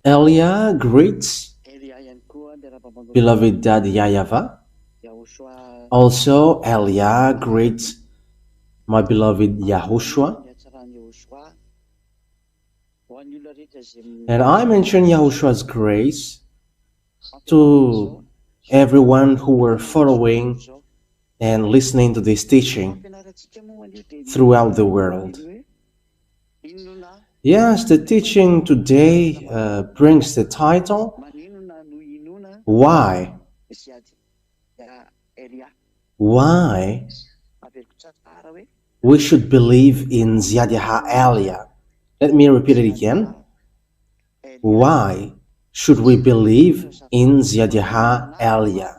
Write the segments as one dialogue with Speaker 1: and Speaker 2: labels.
Speaker 1: Elia greets beloved Dad YAHVAH. Also, Elia greets my beloved Yahushua. And I mention Yahushua's grace to everyone who were following and listening to this teaching throughout the world. Yes, the teaching today brings the title, Why? Why we should believe in ZHYAH El YAH. Let me repeat it again. Why should we believe in ZHYAH El YAH?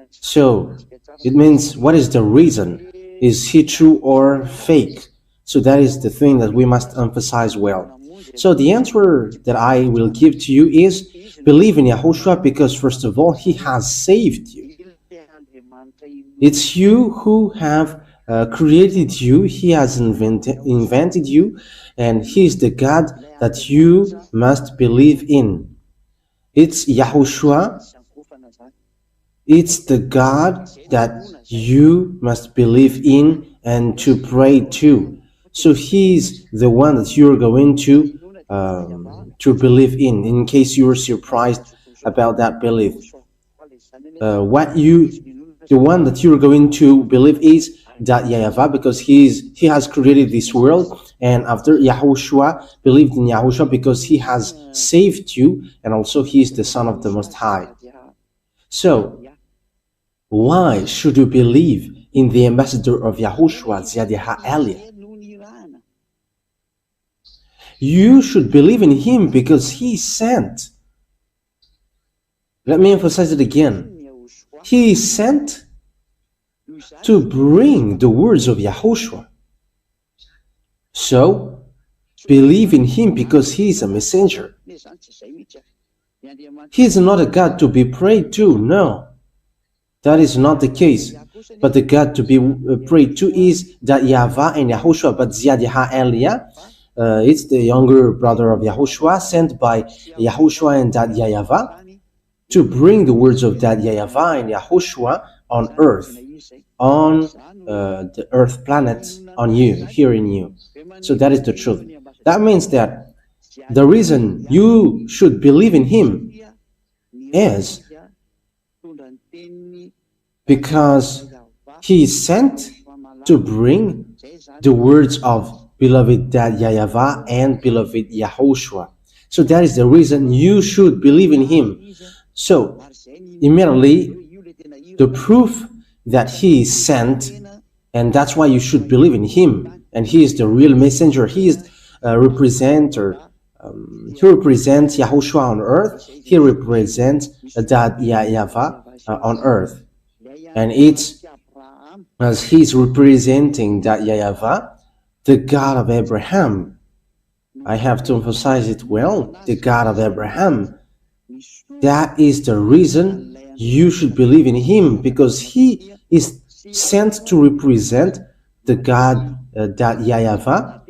Speaker 1: So, it means, what is the reason? Is he true or fake? So that is the thing that we must emphasize well. So the answer that I will give to you is, believe in Yahushua because first of all, he has saved you. It's you who have created you. He has invented you, and he is the God that you must believe in. It's Yahushua. It's the God that you must believe in and to pray to. So he's the one that you're going to believe in case you were surprised about that belief. The one that you're going to believe is that YAHVAH, because he has created this world, and after Yahushua, believed in Yahushua because he has saved you, and also he is the Son of the Most High. So, why should you believe in the ambassador of Yahushua, ZHYAH El YAH? You should believe in him because he sent. Let me emphasize it again. He is sent to bring the words of Yahushua. So, believe in him because he is a messenger. He is not a God to be prayed to, no. That is not the case. But the God to be prayed to is that YAHVAH and Yahushua, but ZHYAH El YAH, it's the younger brother of Yahushua, sent by Yahushua and that YAHVAH to bring the words of that YAHVAH and Yahushua on earth, on the earth planet, on you, here in you. So that is the truth. That means that the reason you should believe in him is because he is sent to bring the words of beloved Dad YAHVAH and beloved Yahushua. So that is the reason you should believe in him. So, immediately, the proof that he is sent, and that's why you should believe in him, and he is the real messenger, he is a representer, he represents Yahushua on earth, he represents that YAHVAH on earth. And it's as he's representing that YAHVAH, the God of Abraham. I have to emphasize it well, the God of Abraham. That is the reason you should believe in him, because he is sent to represent the God that YAHVAH,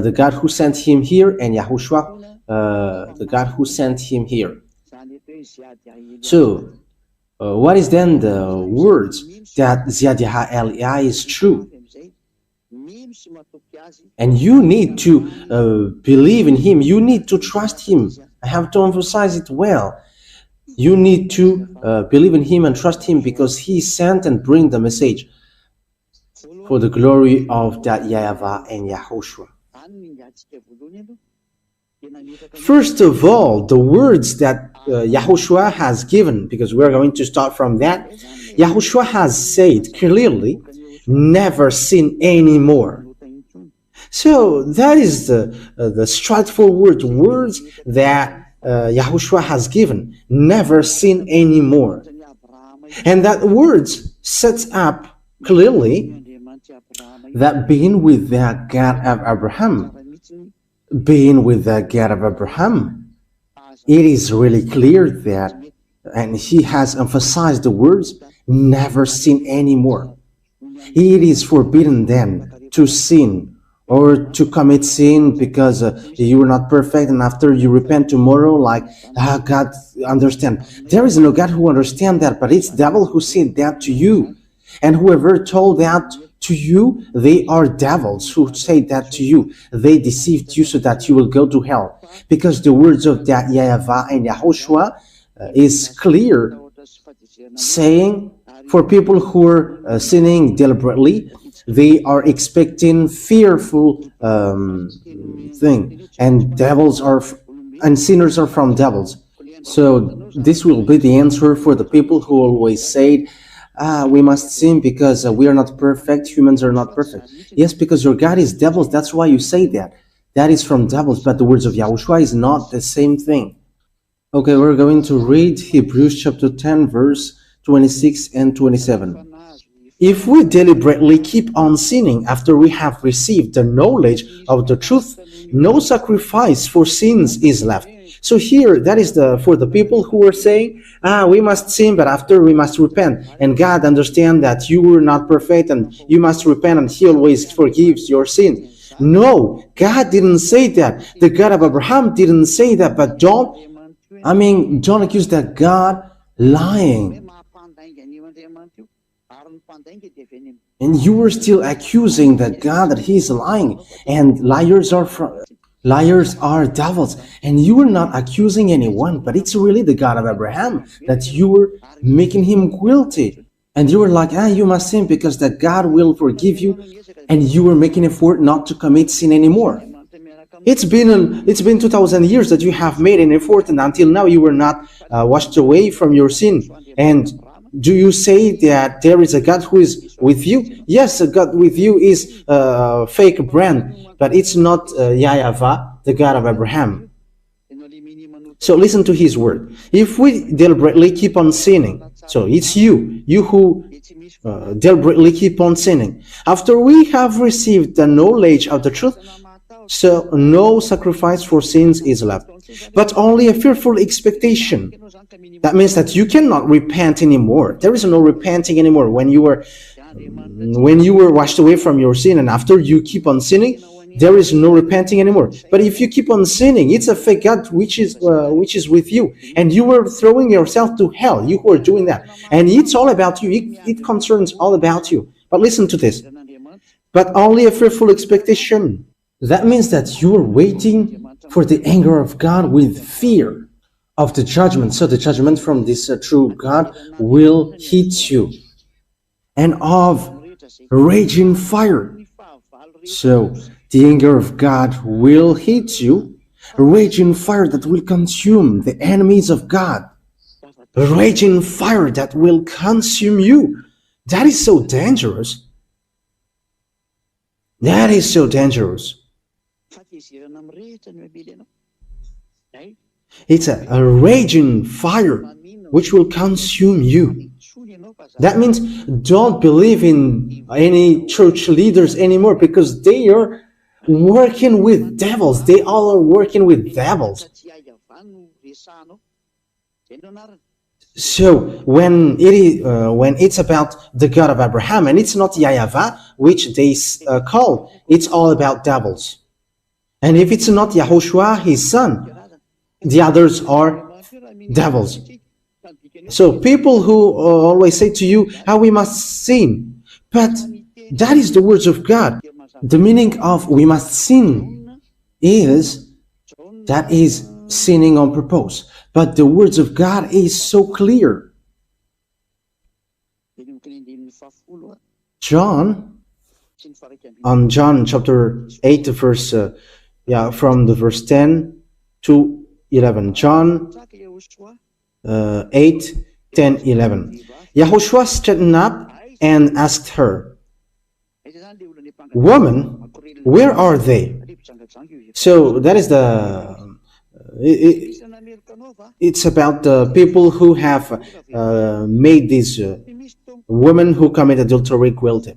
Speaker 1: the God who sent him here, and Yahushua, the God who sent him here. So, what is then the words that ZHYAH El YAH is true? And you need to believe in him. You need to trust him. I have to emphasize it well. You need to believe in him and trust him because he sent and bring the message for the glory of that YAHVAH and Yahushua. First of all, the words that Yahushua has given, because we are going to start from that. Yahushua has said clearly, never sin anymore. So that is the straightforward words that Yahushua has given, never sin anymore. And that words sets up clearly that being with the God of Abraham, being with the God of Abraham, it is really clear that, and he has emphasized the words, never sin anymore. It is forbidden then to sin or to commit sin because you are not perfect, and after you repent tomorrow, like, God understand. There is no God who understand that, but it's devil who said that to you. And whoever told that to you, they are devils who say that to you. They deceived you so that you will go to hell. Because the words of that YAHVAH and YAHOSHUAH is clear, saying for people who are sinning deliberately, they are expecting fearful thing, and devils are and sinners are from devils. So this will be the answer for the people who always say, we must sin because we are not perfect, humans are not perfect. Yes, because your God is devils, that's why you say that. That is from devils, but the words of Yahushua is not the same thing. Okay, we're going to read Hebrews chapter 10, verse 26 and 27. If we deliberately keep on sinning after we have received the knowledge of the truth, no sacrifice for sins is left. So here, that is for the people who are saying, we must sin, but after we must repent. And God understands that you were not perfect and you must repent and He always forgives your sin. No, God didn't say that. The God of Abraham didn't say that, but don't accuse that God lying. And you were still accusing that God that He is lying, and liars are devils, and you were not accusing anyone, but it's really the God of Abraham that you were making him guilty. And you were like, you must sin because that God will forgive you, and you were making effort not to commit sin anymore. It's been 2,000 years that you have made an effort, and until now you were not washed away from your sin. And do you say that there is a God who is with you? Yes, a God with you is a fake brand, but it's not YAHVAH, the God of Abraham. So listen to His word. If we deliberately keep on sinning, so it's you who deliberately keep on sinning, after we have received the knowledge of the truth, so no sacrifice for sins is left, but only a fearful expectation. That means that you cannot repent anymore. There is no repenting anymore when you were washed away from your sin, and after you keep on sinning, there is no repenting anymore. But if you keep on sinning, it's a fake God which is with you, and you were throwing yourself to hell. You who are doing that, and it's all about you. It concerns all about you. But listen to this. But only a fearful expectation. That means that you are waiting for the anger of God with fear of the judgment. So the judgment from this true God will hit you, and of raging fire. So the anger of God will hit you, a raging fire that will consume the enemies of God, a raging fire that will consume you. That is so dangerous. That is so dangerous. It's a raging fire which will consume you. That means don't believe in any church leaders anymore, because they are working with devils. They all are working with devils. So when it's about the God of Abraham, and it's not YAHVAH, which they call, it's all about devils. And if it's not Yahushua, His son, the others are devils. So people who always say to you, we must sin, but that is the words of God. The meaning of we must sin is sinning on purpose. But the words of God is so clear. John chapter 8, verse from the verse 10 to 11. John 8, 10, 11. Yahushua straightened up and asked her, "Woman, where are they?" So that is it's about the people who have made these women who commit adultery guilty.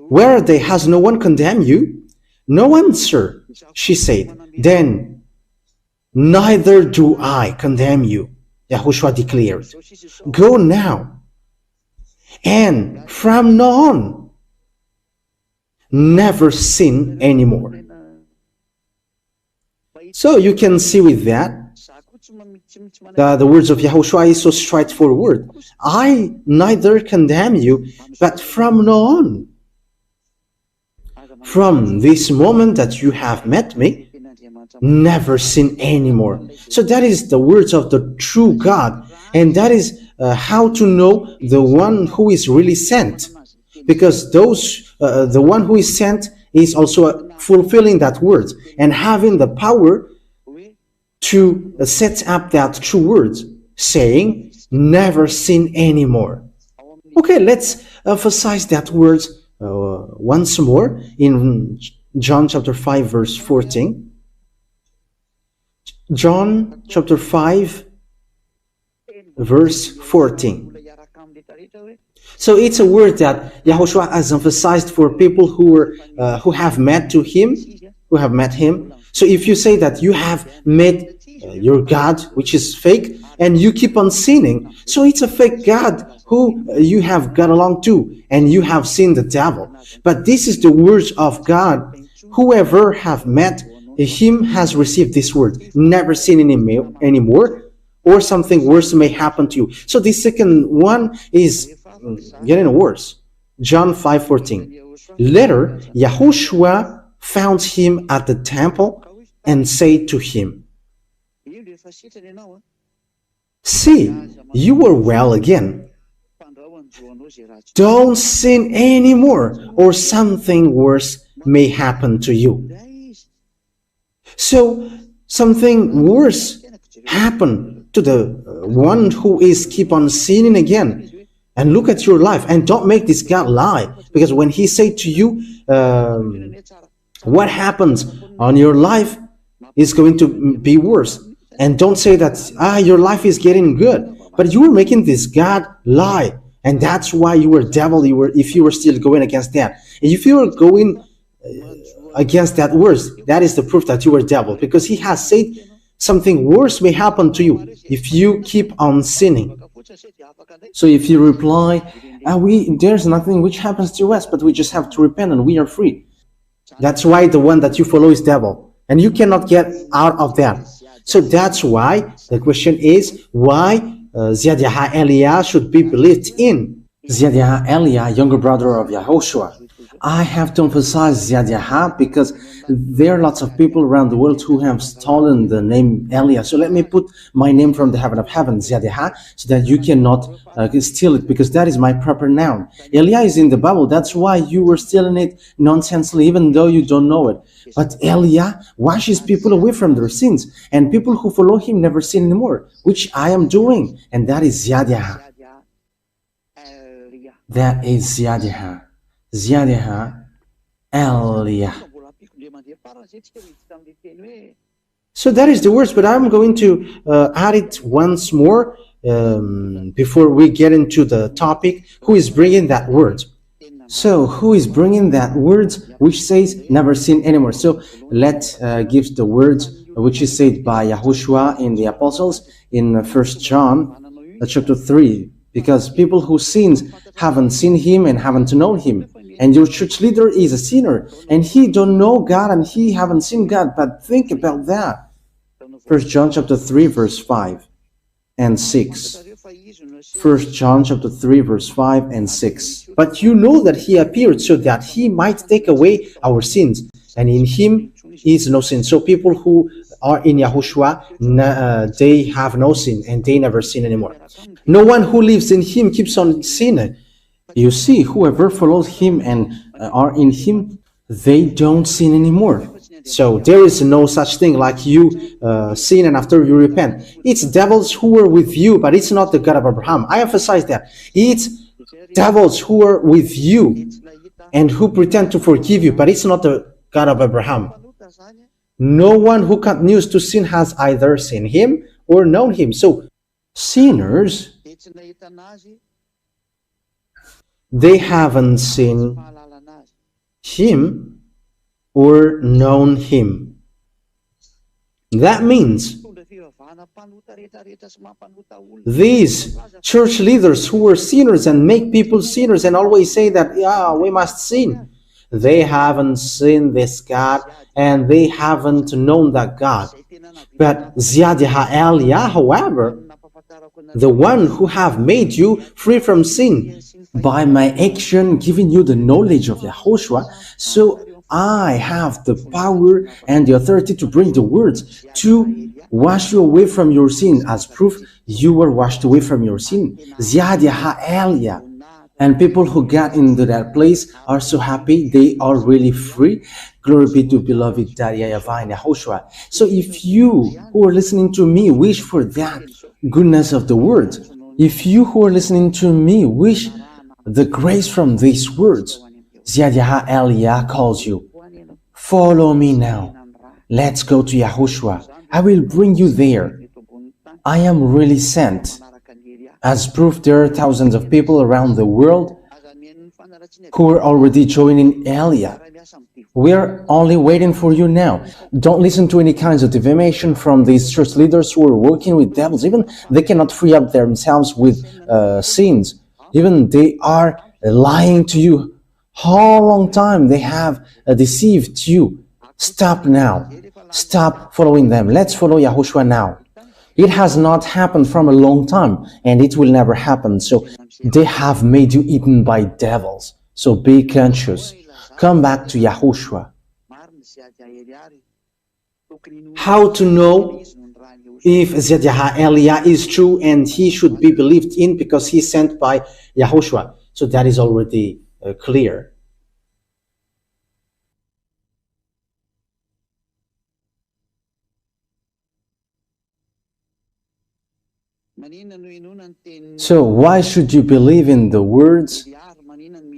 Speaker 1: "Where are they? Has no one condemned you?" "No one, sir," she said. "Then neither do I condemn you," Yahushua declared. "Go now, and from now on never sin anymore. So you can see with that, the words of Yahushua is so straightforward. I neither condemn you, but from now on, from this moment that you have met me, never sin anymore. So that is the words of the true God, and that is how to know the one who is really sent, because the one who is sent is also fulfilling that word and having the power to set up that true words, saying never sin anymore. Okay, let's emphasize that word once more in John chapter 5 verse 14. John chapter 5 verse 14. So it's a word that Yahushua has emphasized for people who have met him. So if you say that you have met your God, which is fake, and you keep on sinning, so it's a fake God who you have got along to, and you have seen the devil. But this is the words of God. Whoever have met him has received this word, never sin anymore, or something worse may happen to you. So the second one is getting worse. John 5:14. Later, Yahushua found him at the temple and said to him, "See, you are well again. Don't sin anymore, or something worse may happen to you." So something worse happened to the one who is keep on sinning again. And look at your life, and don't make this God lie, because when he say to you what happens on your life is going to be worse, and don't say that your life is getting good, but you were making this God lie, and that's why you were devil. If you were still going against that, and if you were going against that words, that is the proof that you were devil, because he has said something worse may happen to you if you keep on sinning. So if you reply, there's nothing which happens to us, but we just have to repent and we are free, that's why the one that you follow is devil, and you cannot get out of that. So that's why the question is why ZHYAH El Yah should be believed in. ZHYAH El Yah, younger brother of Yahushua. I have to emphasize ZHYAH because there are lots of people around the world who have stolen the name El Yah. So let me put my name from the heaven of heaven, ZHYAH, so that you cannot steal it, because that is my proper noun. El Yah is in the Bible. That's why you were stealing it nonsensely, even though you don't know it. But El Yah washes people away from their sins, and people who follow him never sin anymore, which I am doing, and that is ZHYAH. That is ZHYAH. ZHYAH El Yah. So that is the words, but I'm going to add it once more before we get into the topic. Who is bringing that word? So who is bringing that word which says never sin anymore? So let's give the words which is said by Yahushua in the Apostles in 1 John chapter 3, because people who sins haven't seen him and haven't known him. And your church leader is a sinner, and he don't know God, and he haven't seen God. But think about that. 1 John chapter 3 verse 5 and 6. 1 John chapter 3 verse 5 and 6. But you know that he appeared so that he might take away our sins, and in him is no sin. So people who are in Yahushua, they have no sin, and they never sin anymore. No one who lives in him keeps on sinning. You see, whoever follows him and are in him, they don't sin anymore. So there is no such thing like you sin and after you repent. It's devils who are with you, but it's not the God of Abraham. I emphasize that. It's devils who are with you and who pretend to forgive you, but it's not the God of Abraham. No one who continues to sin has either seen him or known him. So sinners, they haven't seen him or known him. That means these church leaders who are sinners and make people sinners and always say that, yeah, we must sin. they haven't seen this God and they haven't known that God. But ZHYAH El YAH, however, the one who have made you free from sin by my action, giving you the knowledge of Yahushua, so I have the power and the authority to bring the words to wash you away from your sin. As proof, you were washed away from your sin. ZHYAH El YAH. And people who got into that place are so happy. They are really free. Glory be to beloved Dad YAHVAH and YAHOSHUAH. So if you who are listening to me wish for that goodness of the word, if you who are listening to me wish the grace from these words, ZHYAH El YAH calls you. Follow me now. Let's go to Yahushua. I will bring you there. I am really sent. As proof, there are thousands of people around the world who are already joining El YAH. We're only waiting for you now. Don't listen to any kinds of defamation from these church leaders who are working with devils. Even they cannot free up themselves with sins. Even they are lying to you. How long time they have deceived you? Stop now. Stop following them. Let's follow Yahushua now. It has not happened from a long time, and it will never happen. So they have made you eaten by devils. So be conscious. Come back to Yahushua. How to know if ZHYAH El YAH is true and he should be believed in because he is sent by Yahushua? So that is already clear. So why should you believe in the words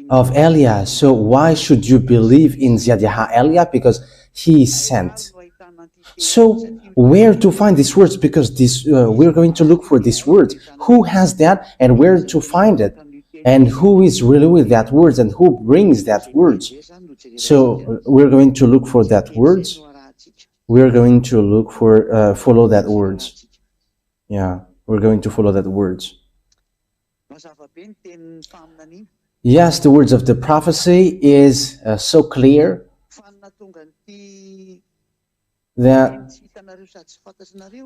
Speaker 1: of El YAH? So why should you believe in ZHYAH El YAH? Because he is sent. So where to find these words? Because this we're going to look for these words. Who has that and where to find it? And who is really with that words and who brings that words? So we're going to look for that words. We're going to look for follow that words. Yeah. We're going to follow that words. Yes, the words of the prophecy is so clear that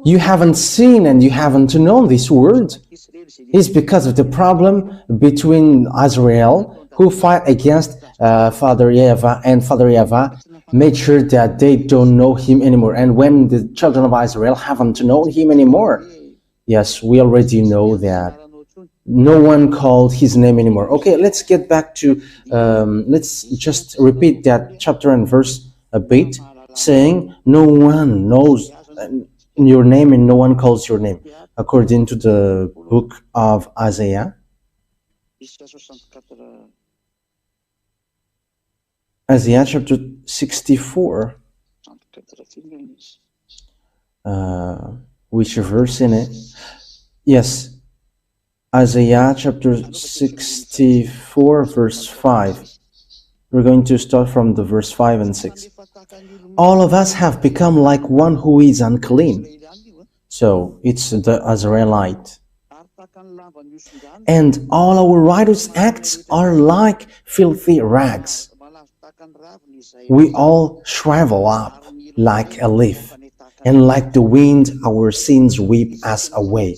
Speaker 1: you haven't seen and you haven't known these words. It's because of the problem between Israel who fight against Father YAHVAH, and Father YAHVAH made sure that they don't know him anymore. And when the children of Israel haven't known him anymore, yes, we already know that no one called his name anymore. Okay, let's get back to, let's just repeat that chapter and verse a bit, saying, no one knows your name and no one calls your name, according to the book of Isaiah. Isaiah chapter 64. Which verse in it? Yes, Isaiah chapter 64 verse 5. We're going to start from the verse 5 and 6. All of us have become like one who is unclean. So it's the Israelite. And all our righteous acts are like filthy rags. We all shrivel up like a leaf, and like the wind our sins weep us away.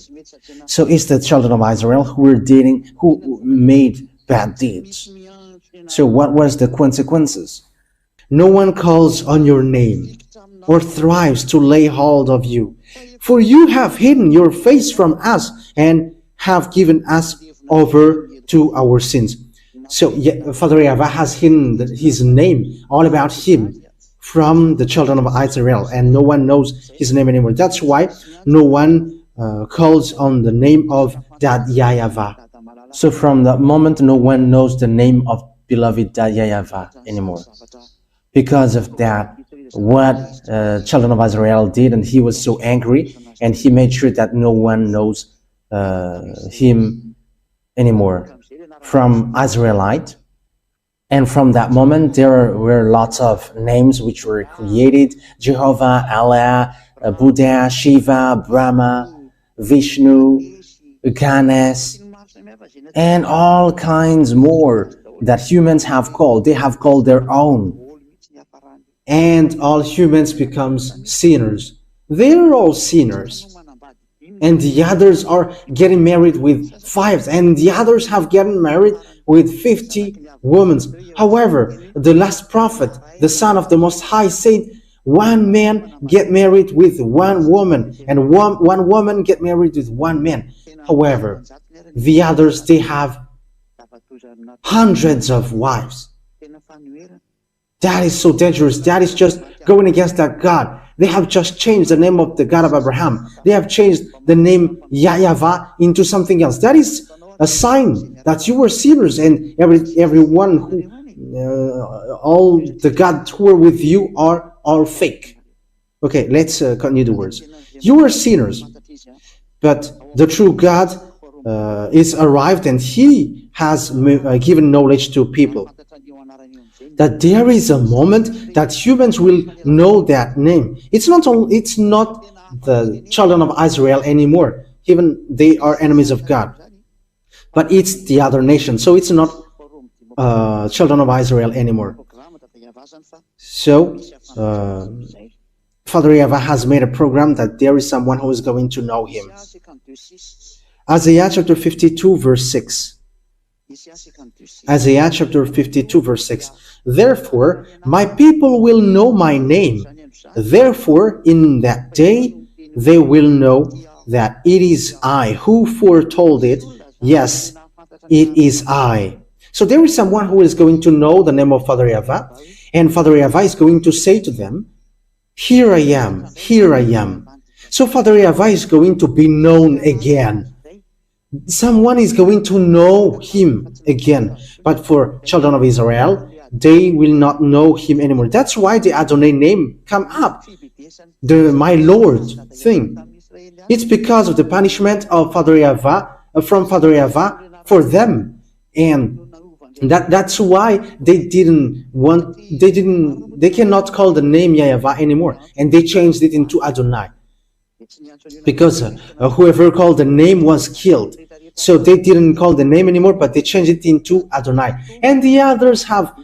Speaker 1: So it's the children of Israel who made bad deeds. So what was the consequences? No one calls on your name or thrives to lay hold of you. For you have hidden your face from us and have given us over to our sins. So Father YAHVAH has hidden his name, all about him, from the children of Israel, and no one knows his name anymore. That's why no one calls on the name of Dad YAHVAH. So from that moment, no one knows the name of beloved Dad YAHVAH anymore. Because of that, what children of Israel did, and he was so angry, and he made sure that no one knows him anymore from Israelite. And from that moment, there were lots of names which were created: Jehovah, Allah, Buddha, Shiva, Brahma, Vishnu, Ganesh, and all kinds more that humans have called. They have called their own. And all humans becomes sinners. They're all sinners. And the others are getting married with 5, and the others have gotten married with 50 women. However, the last prophet, the Son of the Most High, said, one man get married with one woman, and one woman get married with one man. However, the others, they have hundreds of wives. That is so dangerous. That is just going against that God. They have just changed the name of the God of Abraham. They have changed the name YAHVAH into something else. That is a sign that you were sinners, and everyone who, all the gods who are with you are all fake. Okay, let's continue the words. You were sinners, but the true God is arrived, and He has given knowledge to people. That there is a moment that humans will know that name. It's not the children of Israel anymore. Even they are enemies of God. But it's the other nation. So it's not children of Israel anymore. So Father YAHVAH has made a program that there is someone who is going to know Him. Isaiah chapter 52 verse 6. Isaiah chapter 52 verse 6. Therefore, my people will know my name. Therefore, in that day, they will know that it is I who foretold it. Yes, it is I. So there is someone who is going to know the name of Father YAHVAH, and Father YAHVAH is going to say to them, here I am, here I am. So Father YAHVAH is going to be known again. Someone is going to know Him again. But for children of Israel, they will not know Him anymore. That's why the Adonai name come up, the my Lord thing. It's because of the punishment of Father YAHVAH, from Father YAHVAH for them, and that's why they cannot call the name YAHVAH anymore, and they changed it into Adonai. Because whoever called the name was killed. So they didn't call the name anymore, but they changed it into Adonai. And the others have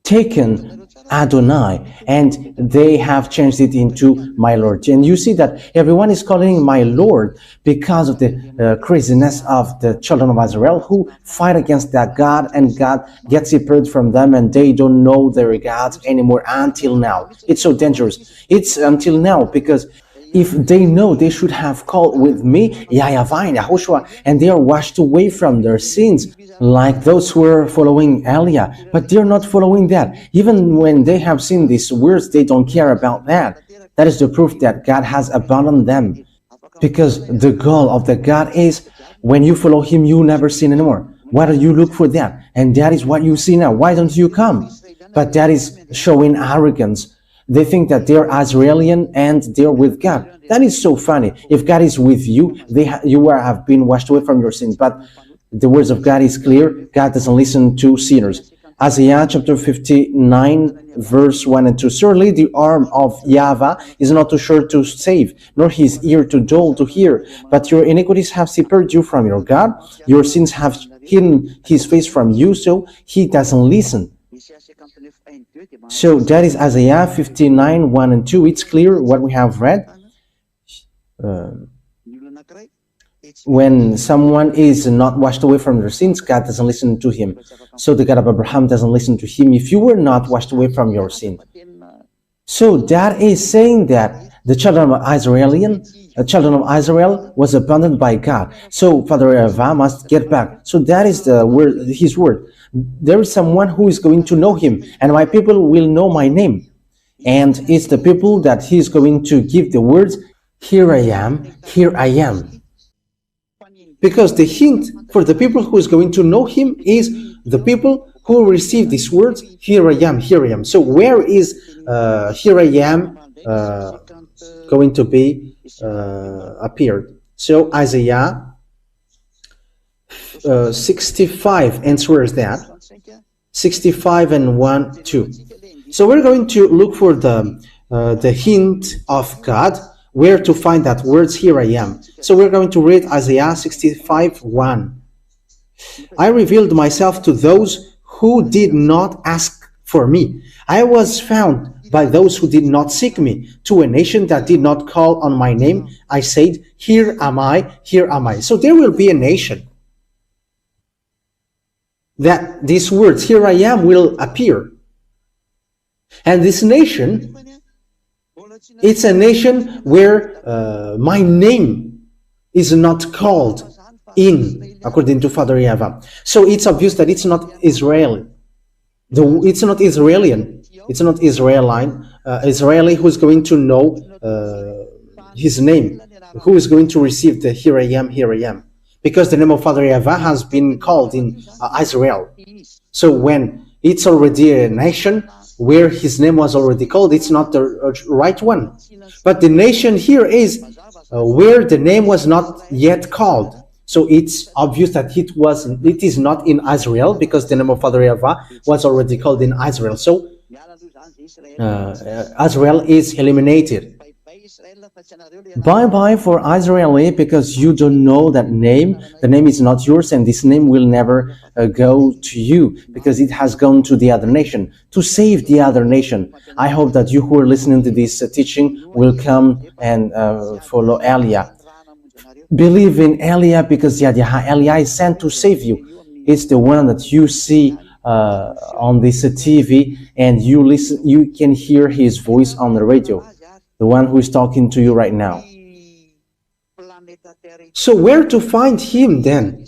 Speaker 1: taken Adonai and they have changed it into my Lord. And you see that everyone is calling my Lord because of the craziness of the children of Israel who fight against that God, and God gets separated from them and they don't know their gods anymore until now. It's so dangerous. It's until now, because if they know, they should have called with me YAHVAH and YAHOSHUAH, and they are washed away from their sins, like those who are following El Yah. But they're not following that. Even when they have seen these words, they don't care about that. That is the proof that God has abandoned them. Because the goal of the God is, when you follow Him, you never sin anymore. Why do you look for that? And that is what you see now. Why don't you come? But that is showing arrogance. They think that they're Israeli and they're with God. That is so funny. If God is with you, you have been washed away from your sins. But the words of God is clear. God doesn't listen to sinners. Isaiah chapter 59 verse 1 and 2. Surely the arm of YAHVAH is not too short to save, nor His ear too dull to hear. But your iniquities have separated you from your God. Your sins have hidden His face from you, so He doesn't listen. So that is Isaiah 59, 1 and 2. It's clear what we have read. When someone is not washed away from their sins, God doesn't listen to him. So the God of Abraham doesn't listen to him if you were not washed away from your sin. So that is saying that the children of Israel was abandoned by God. So Father YAHVAH must get back. So that is the word, His word. There is someone who is going to know Him, and my people will know my name. And it's the people that He is going to give the words, here I am, here I am. Because the hint for the people who is going to know Him is the people who receive these words, here I am, here I am. So where is here I am going to be appeared? So Isaiah 65 answers that. 65 and 1, 2. So we're going to look for the hint of God, where to find that words, here I am. So we're going to read Isaiah 65, 1. I revealed myself to those who did not ask for me. I was found by those who did not seek me. To a nation that did not call on my name, I said, here am I, here am I. So there will be a nation that these words, here I am, will appear. And this nation, it's a nation where my name is not called in, according to Father YAHVAH. So it's obvious that it's not Israeli. It's not Israelian. It's not Israeli who's going to know his name, who is going to receive the here I am, because the name of Father YAHVAH has been called in Israel. So when it's already a nation where his name was already called, it's not the right one. But the nation here is where the name was not yet called. So it's obvious that it is not in Israel, because the name of Father YAHVAH was already called in Israel. So Israel is eliminated. Bye-bye for Israeli, because you don't know that name. The name is not yours, and this name will never go to you, because it has gone to the other nation, to save the other nation. I hope that you who are listening to this teaching will come and follow El Yah. Believe in El Yah, because ZHYAH El Yah is sent to save you. It's the one that you see on this TV, and you can hear his voice on the radio, the one who is talking to you right now. So where to find him then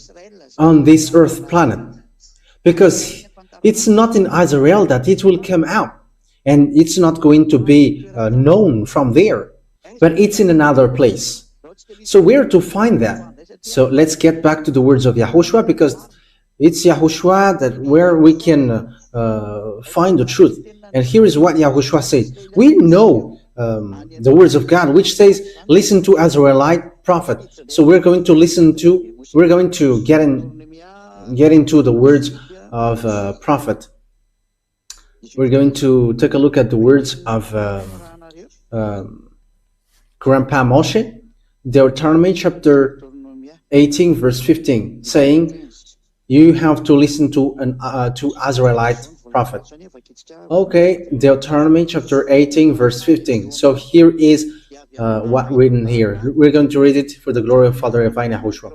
Speaker 1: on this earth planet? Because it's not in Israel that it will come out, and it's not going to be known from there, but it's in another place. So where to find that? So let's get back to the words of YAHOSHUAH, because it's YAHOSHUAH that where we can find the truth. And here is what YAHOSHUAH says. We know the words of God, which says, listen to Israelite prophet. So we're going to get into the words of prophet. We're going to take a look at the words of Grandpa Moshe, Deuteronomy chapter 18 verse 15, saying, you have to listen to Israelite prophet. Okay, Deuteronomy chapter 18 verse 15. So here is what written here. We're going to read it for the glory of Father YAHVAH and YAHOSHUAH.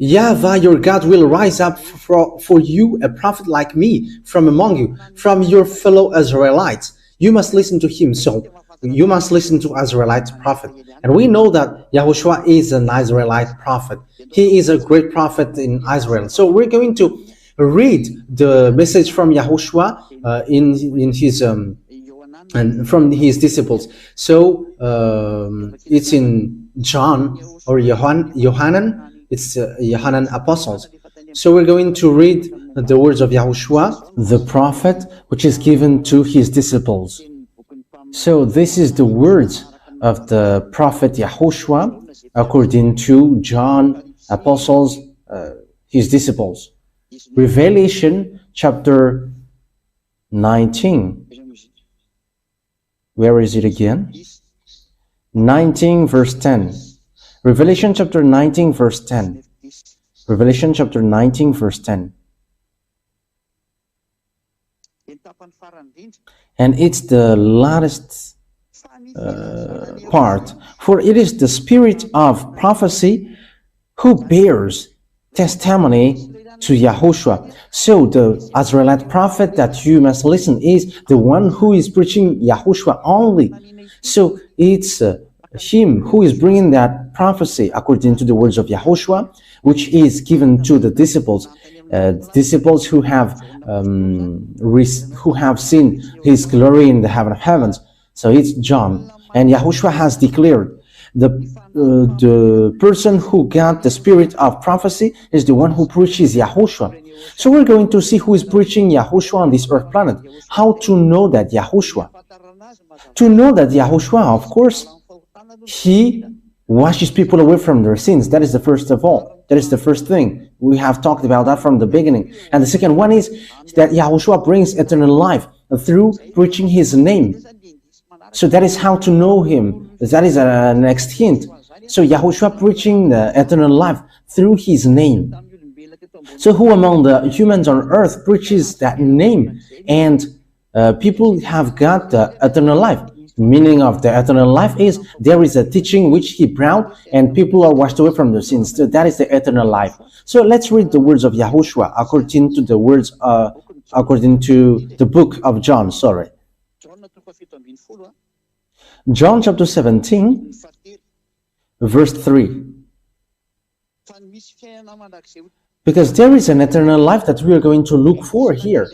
Speaker 1: YAHVAH your God will rise up for you a prophet like me from among you, from your fellow Israelites. You must listen to him. So you must listen to Israelite prophet. And we know that YAHOSHUAH is an Israelite prophet. He is a great prophet in Israel. So we're going to read the message from YAHOSHUAH in his and from his disciples. So it's in John or Yohanan. It's Yohanan apostles. So we're going to read the words of YAHOSHUAH, the prophet, which is given to his disciples. So this is the words of the prophet YAHOSHUAH according to John, apostles, his disciples. Revelation chapter 19. Where is it again? 19 verse 10. Revelation chapter 19 verse 10. Revelation chapter 19 verse 10. And it's the last part. For it is the spirit of prophecy who bears testimony to YAHOSHUAH. So the Israelite prophet that you must listen is the one who is preaching YAHOSHUAH only. So it's him who is bringing that prophecy according to the words of YAHOSHUAH, which is given to the disciples. Disciples who have seen his glory in the heaven of heavens. So it's John, and YAHOSHUAH has declared the person who got the spirit of prophecy is the one who preaches YAHOSHUAH. So we're going to see who is preaching YAHOSHUAH on this earth planet. How to know that YAHOSHUAH? To know that YAHOSHUAH, of course, he washes people away from their sins. That is the first of all. That is the first thing. We have talked about that from the beginning. And the second one is that YAHOSHUAH brings eternal life through preaching his name. So that is how to know him. That is a next hint. So YAHOSHUAH preaching the eternal life through his name. So who among the humans on earth preaches that name? And people have got the eternal life. Meaning of the eternal life is there is a teaching which he brought and people are washed away from their sins. So that is the eternal life. So let's read the words of Yahushua according to the words according to the book of John. John chapter 17 verse 3. Because there is an eternal life that we are going to look for here.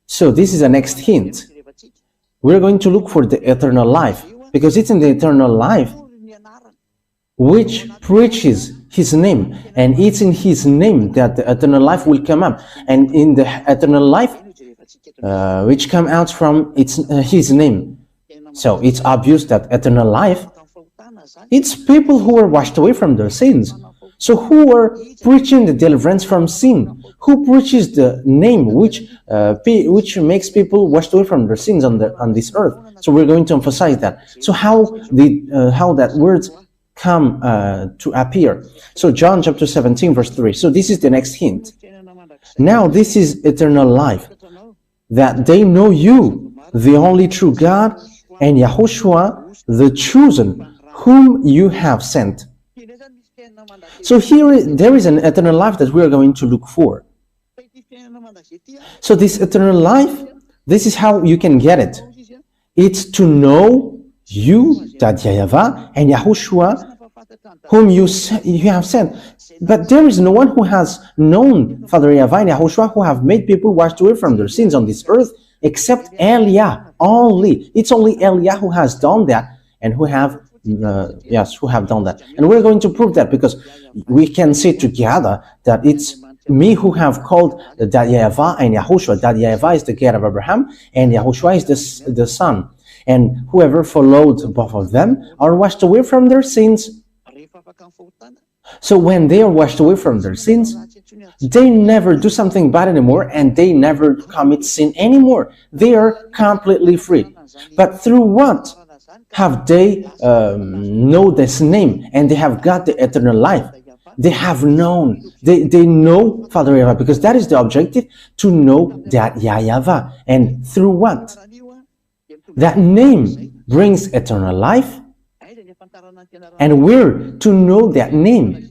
Speaker 1: So this is the next hint. We're going to look for the eternal life, because it's in the eternal life which preaches his name, and it's in his name that the eternal life will come up, and in the eternal life which come out from his name. So it's obvious that eternal life, it's people who are washed away from their sins. So who are preaching the deliverance from sin? Who preaches the name which makes people washed away from their sins on this earth? So we're going to emphasize that. So how that words come to appear? So John chapter 17 verse 3. So this is the next hint. Now this is eternal life, that they know you, the only true God, and Yahushua, the chosen, whom you have sent. So here there is an eternal life that we are going to look for. So this eternal life, this is how you can get it. It's to know you, that YAHVAH, and Yahushua, whom you have sent. But there is no one who has known Father YAHVAH and Yahushua, who have made people washed away from their sins on this earth, except El Yah only. It's only El Yah who has done that, and who have done that. And we're going to prove that, because we can say together that it's me who have called that YAHVAH and Yahushua. That YAHVAH is the God of Abraham, and Yahushua is the Son. And whoever followed both of them are washed away from their sins. So when they are washed away from their sins, they never do something bad anymore, and they never commit sin anymore. They are completely free. But through what have they know this name, and they have got the eternal life? They have known, they know Father YAHVAH, because that is the objective, to know that YAHVAH. And through what? That name brings eternal life, and we're to know that name.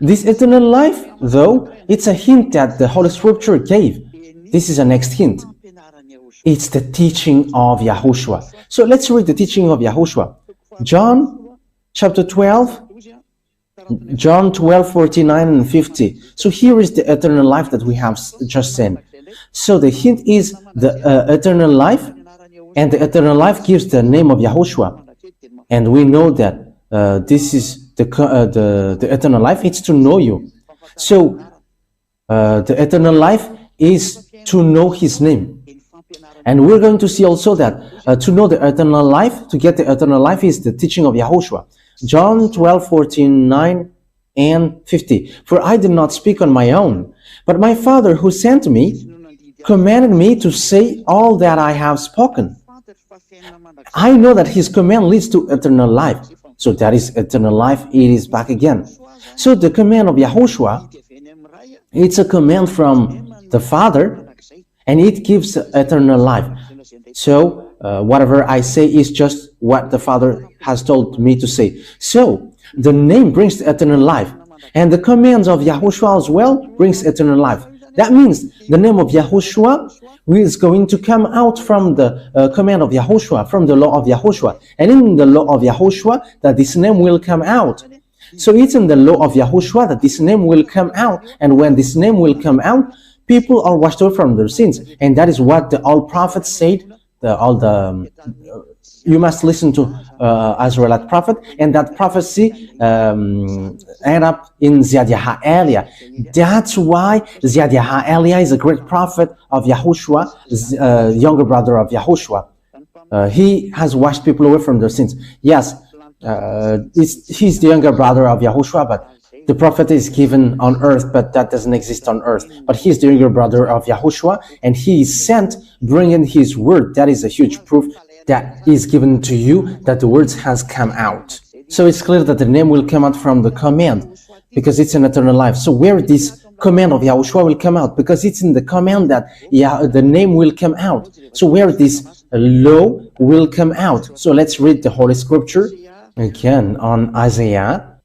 Speaker 1: This eternal life, though, it's a hint that the Holy Scripture gave. This is the next hint. It's the teaching of Yahushua. So let's read the teaching of Yahushua. John chapter 12, John 12, 49 and 50. So here is the eternal life that we have just seen. So the hint is the eternal life, and the eternal life gives the name of Yahushua. And we know that this is the eternal life. It's to know you. So the eternal life is to know his name. And we're going to see also that to know the eternal life, to get the eternal life, is the teaching of Yahushua. John 12, 49 and 50. For I did not speak on my own, but my Father who sent me commanded me to say all that I have spoken. I know that his command leads to eternal life. So that is eternal life. It is back again. So the command of Yahushua, it's a command from the Father, and it gives eternal life. So whatever I say is just what the Father has told me to say. So the name brings eternal life, and the commands of Yahushua as well brings eternal life. That means the name of Yahushua is going to come out from the command of Yahushua, from the law of Yahushua. And in the law of Yahushua, that this name will come out. So it's in the law of Yahushua that this name will come out. And when this name will come out, people are washed away from their sins. And that is what all prophets said. You must listen to Israelite prophet, and that prophecy end up in ZHYAH El YAH. That's why ZHYAH El YAH is a great prophet of Yahushua, younger brother of Yahushua. He has washed people away from their sins. Yes, he's the younger brother of Yahushua, but the prophet is given on earth, but that doesn't exist on earth. But he's the younger brother of Yahushua, and he is sent bringing his word. That is a huge proof that is given to you that the words has come out. So it's clear that the name will come out from the command, because it's an eternal life. So where this command of Yahushua will come out, because it's in the command that the name will come out. So where this law will come out. So let's read the Holy Scripture again on Isaiah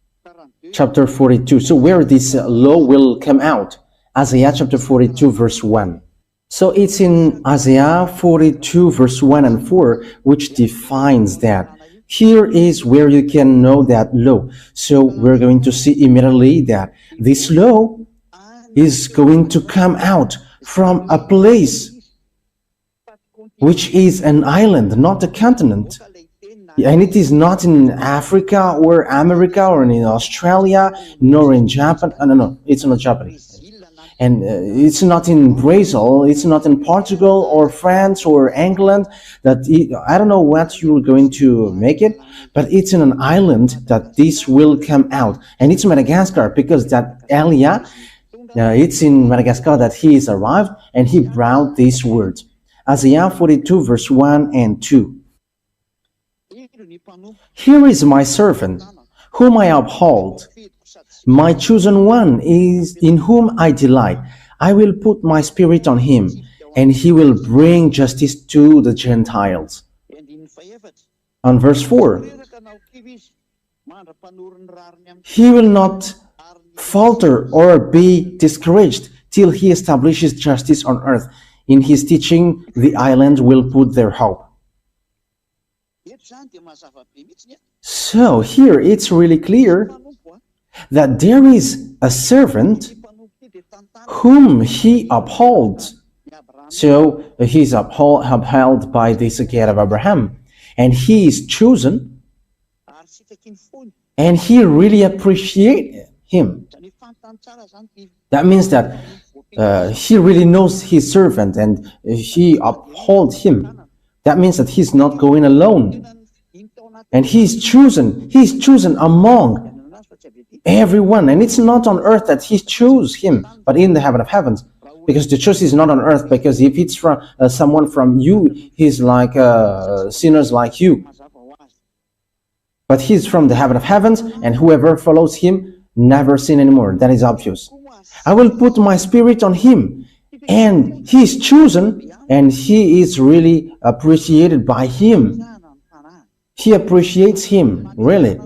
Speaker 1: chapter 42. So where this law will come out. Isaiah chapter 42 verse 1. So it's in Isaiah 42 verse 1 and 4, which defines that. Here is where you can know that law. So we're going to see immediately that this law is going to come out from a place which is an island, not a continent. And it is not in Africa or America or in Australia, nor in Japan. No, it's not Japanese. And it's not in Brazil, it's not in Portugal or France or England. I don't know what you're going to make it, but it's in an island that this will come out. And it's Madagascar, because that Elia, it's in Madagascar that he is arrived and he brought these words. Isaiah 42 verse 1 and 2. Here is my servant, whom I uphold. My chosen one is in whom I delight. I will put my spirit on him, and he will bring justice to the Gentiles. On verse 4, he will not falter or be discouraged till he establishes justice on earth. In his teaching, the island will put their hope. So here it's really clear that there is a servant whom he upholds. So he's upheld by this gate of Abraham, and he is chosen, and he really appreciates him. That means that he really knows his servant and he upholds him. That means that he's not going alone, and he's chosen among everyone. And it's not on earth that he chose him, but in the heaven of heavens, because the choice is not on earth. Because if it's from someone from you, he's like sinners like you, but he's from the heaven of heavens, and whoever follows him never sin anymore. That is obvious. I will put my spirit on him, and he is chosen, and he is really appreciated by him. He appreciates him, really.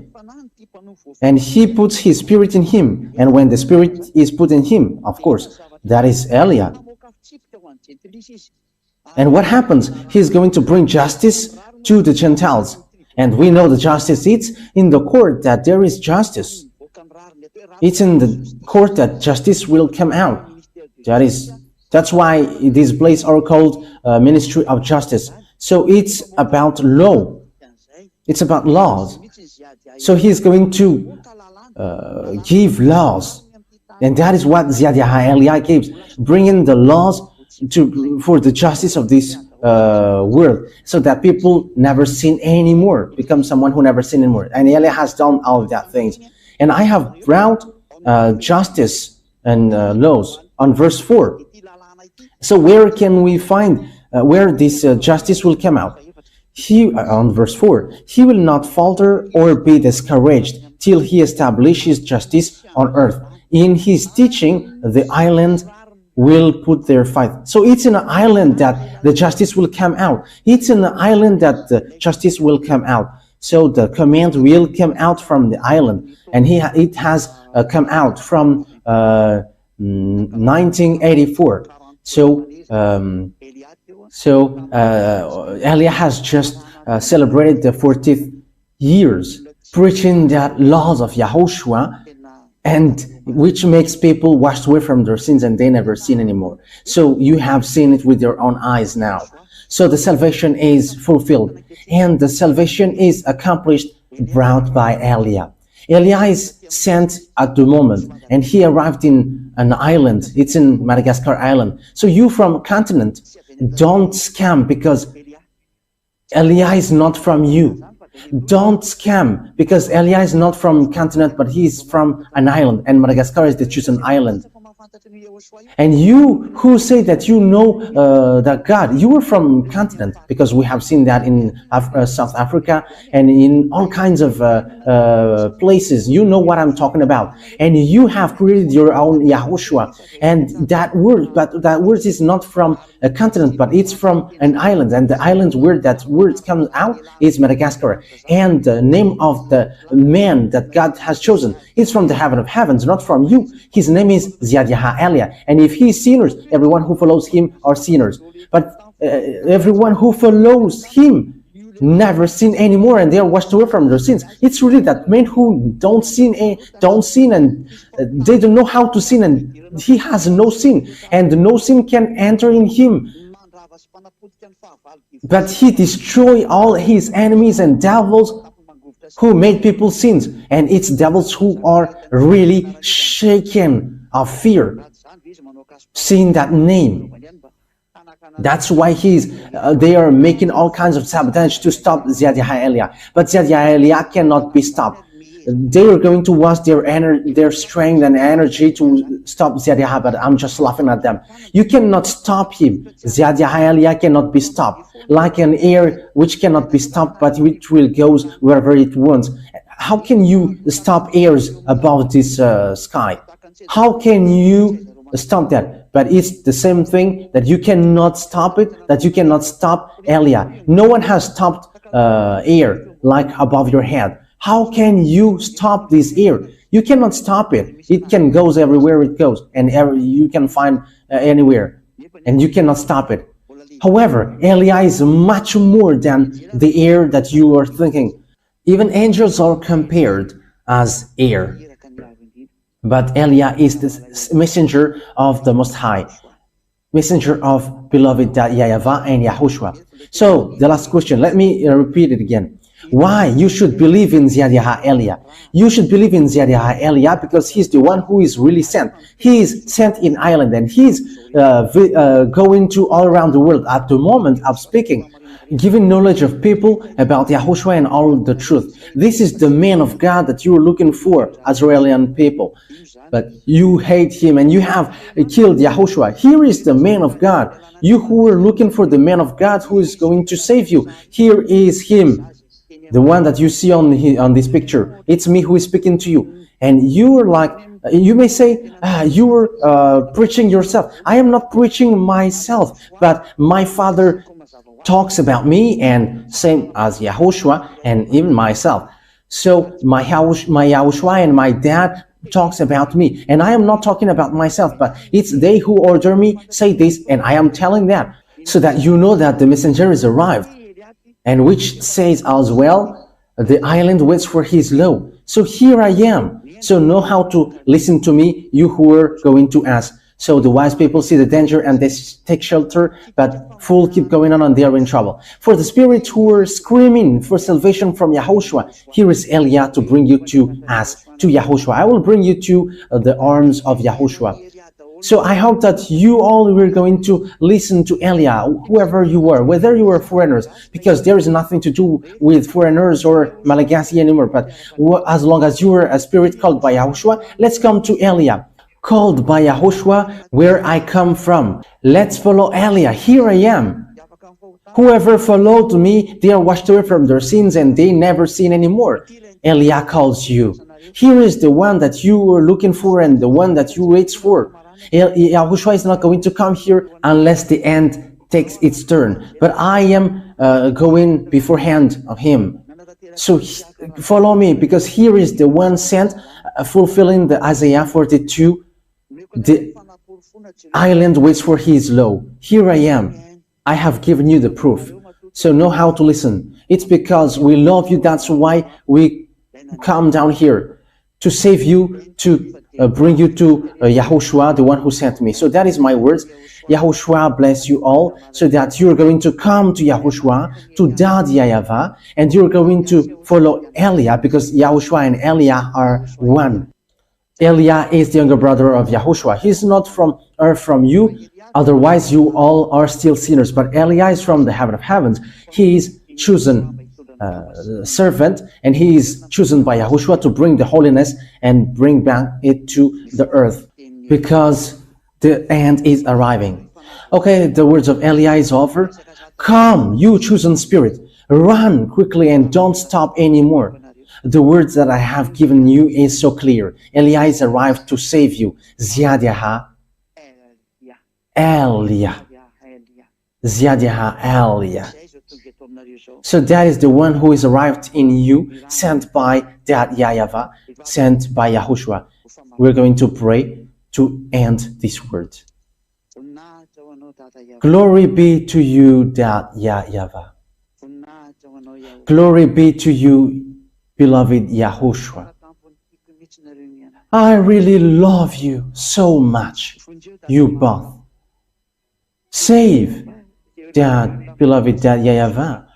Speaker 1: And he puts his spirit in him. And when the spirit is put in him, of course, that is Elia. And what happens? He's going to bring justice to the Gentiles. And we know the justice, it's in the court that there is justice. It's in the court that justice will come out. That's why these places are called Ministry of Justice. So it's about law. It's about laws. So he's going to give laws. And that is what ZHYAH El YAH gives, bringing the laws for the justice of this world, so that people never sin anymore, become someone who never sin anymore. And Elia has done all of that things. And I have brought justice and laws on verse 4. So where can we find where this justice will come out? On verse 4, he will not falter or be discouraged till he establishes justice on earth. In his teaching, the island will put their fight. So it's in an island that the justice will come out. It's in an island that the justice will come out. So the command will come out from the island, and it has come out from 1984. So Elia has just celebrated the 40th years, preaching that laws of Yahushua, and which makes people washed away from their sins, and they never sin anymore. So you have seen it with your own eyes now. So the salvation is fulfilled, and the salvation is accomplished, brought by Elia. Elia is sent at the moment, and he arrived in an island. It's in Madagascar Island. So you from continent, don't scam, because Elia is not from you. Don't scam, because Elia is not from continent, but he is from an island, and Madagascar is the chosen island. And you who say that you know that God, you are from continent, because we have seen that in South Africa and in all kinds of places. You know what I'm talking about. And you have created your own Yahushua. And that word, but that word is not from a continent, but it's from an island. And the island where that word comes out is Madagascar. And the name of the man that God has chosen is from the heaven of heavens, not from you. His name is ZHYAH EL YAH. And if he is sinners, everyone who follows him are sinners. But everyone who follows him never sin anymore, and they are washed away from their sins. It's really that men who don't sin, and they don't know how to sin, and he has no sin, and no sin can enter in him. But he destroyed all his enemies and devils who made people sins, and it's devils who are really shaken of fear seeing that name. That's why they are making all kinds of sabotage to stop ZHYAH EL YAH. But ZHYAH EL YAH cannot be stopped. They are going to waste their strength and energy to stop ZHYAH, but I'm just laughing at them. You cannot stop him. ZHYAH EL YAH cannot be stopped. Like an air which cannot be stopped, but which will go wherever it wants. How can you stop airs above this sky? How can you stop that? But it's the same thing, that you cannot stop it, that you cannot stop EL YAH. No one has stopped air like above your head. How can you stop this air? You cannot stop it. It can go everywhere it goes, and you can find anywhere, and you cannot stop it. However, EL YAH is much more than the air that you are thinking. Even angels are compared as air. But EL YAH is the messenger of the Most High, messenger of beloved YAHVAH and YAHOSHUAH. So the last question, let me repeat it again. Why you should believe in ZHYAH EL YAH? You should believe in ZHYAH EL YAH because he's the one who is really sent. He is sent in Ireland, and he's going to all around the world at the moment of speaking, giving knowledge of people about Yahushua and all the truth. This is the man of God that you are looking for, Israeli people. But you hate him and you have killed Yahushua. Here is the man of God. You who are looking for the man of God who is going to save you. Here is him, the one that you see on this picture. It's me who is speaking to you. And you are like, you may say, you are preaching yourself. I am not preaching myself, but my Father talks about me, and same as Yahushua and even myself. So my Yahushua and my dad talks about me, and I am not talking about myself, but it's they who order me say this, and I am telling that, so that you know that the messenger is arrived, and which says as well, the island waits for his law. So here I am. So know how to listen to me, you who are going to ask. So the wise people see the danger and they take shelter, but fools keep going on and they are in trouble. For the spirits who are screaming for salvation from Yahushua, here is EL YAH to bring you to us, to Yahushua. I will bring you to the arms of Yahushua. So I hope that you all were going to listen to EL YAH, whoever you are, whether you are foreigners, because there is nothing to do with foreigners or Malagasy anymore. But as long as you are a spirit called by Yahushua, let's come to EL YAH. Called by Yahushua, where I come from. Let's follow EL YAH. Here I am. Whoever followed me, they are washed away from their sins and they never sin anymore. EL YAH calls you. Here is the one that you were looking for and the one that you wait for. Yahushua is not going to come here unless the end takes its turn. But I am going beforehand of him. So follow me, because here is the one sent, fulfilling the Isaiah 42. The island waits for his law. Here I am. I have given you the proof. So know how to listen. It's because we love you. That's why we come down here, to save you, to bring you to Yahushua, the one who sent me. So that is my words. Yahushua bless you all, so that you're going to come to Yahushua, to Dad YAHVAH, and you're going to follow EL YAH, because Yahushua and EL YAH are one. EL YAH is the younger brother of Yahushua. He's not from earth, from you, otherwise you all are still sinners. But EL YAH is from the heaven of heavens. He is chosen servant, and he is chosen by Yahushua to bring the holiness and bring back it to the earth. because the end is arriving. Okay, the words of Eliah is over. Come, you chosen spirit, run quickly and don't stop anymore. The words that I have given you is so clear. Eliah is arrived to save you. ZHYAH El Yah. ZHYAH El Yah. So that is the one who is arrived in you, sent by that YAHVAH, sent by Yahushua. We're going to pray to end this word. Glory be to you, that YAHVAH. Glory be to you, beloved Yahushua. I really love you so much, you both. Save that beloved that YAHVAH,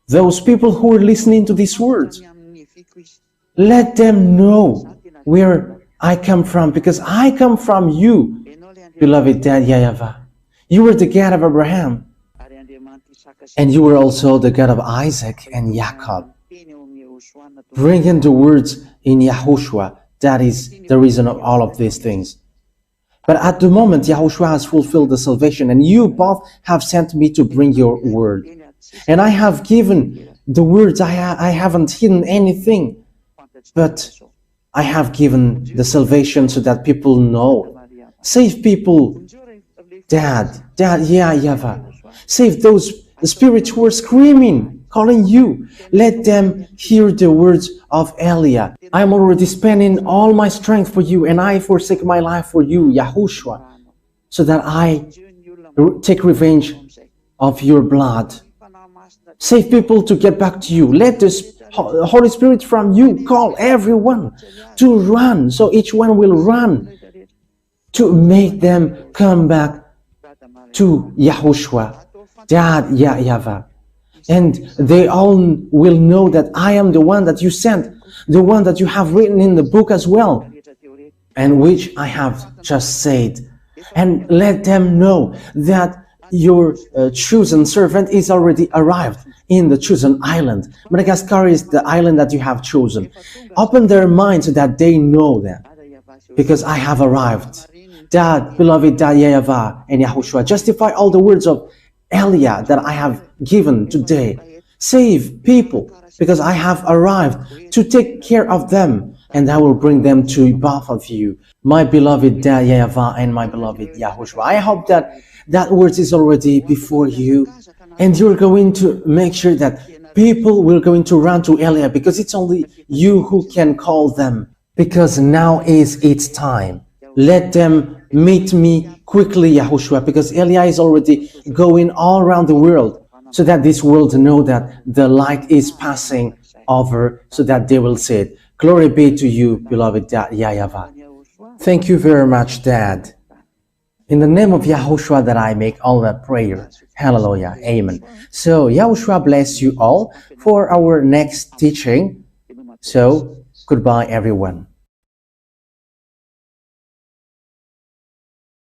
Speaker 1: those people who are listening to these words. Let them know where I come from, because I come from you, beloved that YAHVAH. You were the God of Abraham, and you were also the God of Isaac and Jacob. Bringing the words in Yahushua, that is the reason of all of these things. But at the moment, Yahushua has fulfilled the salvation, and you both have sent me to bring your word. And I have given the words, I haven't hidden anything, but I have given the salvation so that people know. Save people, Dad, YAHVAH. Save those spirits who are screaming, calling you. Let them hear the words of Eliah. I am already spending all my strength for you, and I forsake my life for you, Yahushua, so that I take revenge of your blood. Save people to get back to you. Let the Holy Spirit from you call everyone to run, so each one will run to make them come back to Yahushua, Dad, YAHVAH. And they all will know that I am the one that you sent, the one that you have written in the book as well, and which I have just said. And let them know that your chosen servant is already arrived in the chosen island. Madagascar is the island that you have chosen. Open their minds so that they know that, because I have arrived. Dad, beloved Dad, YAHVAH and Yahushua, justify all the words of Eliah that I have given today. Save people, because I have arrived to take care of them, and I will bring them to both of you, my beloved Dad, YAHVAH and my beloved Yahushua. I hope that that word is already before you, and you're going to make sure that people will going to run to Eliah, because it's only you who can call them, because now is its time. Let them meet me quickly, Yahushua, because Eliah is already going all around the world, so that this world know that the light is passing over, so that they will see it. Glory be to you, beloved Dad, YAHVAH. Thank you very much, Dad. In the name of Yahushua that I make all that prayer. Hallelujah. Amen. So, Yahushua bless you all for our next teaching. So, goodbye, everyone.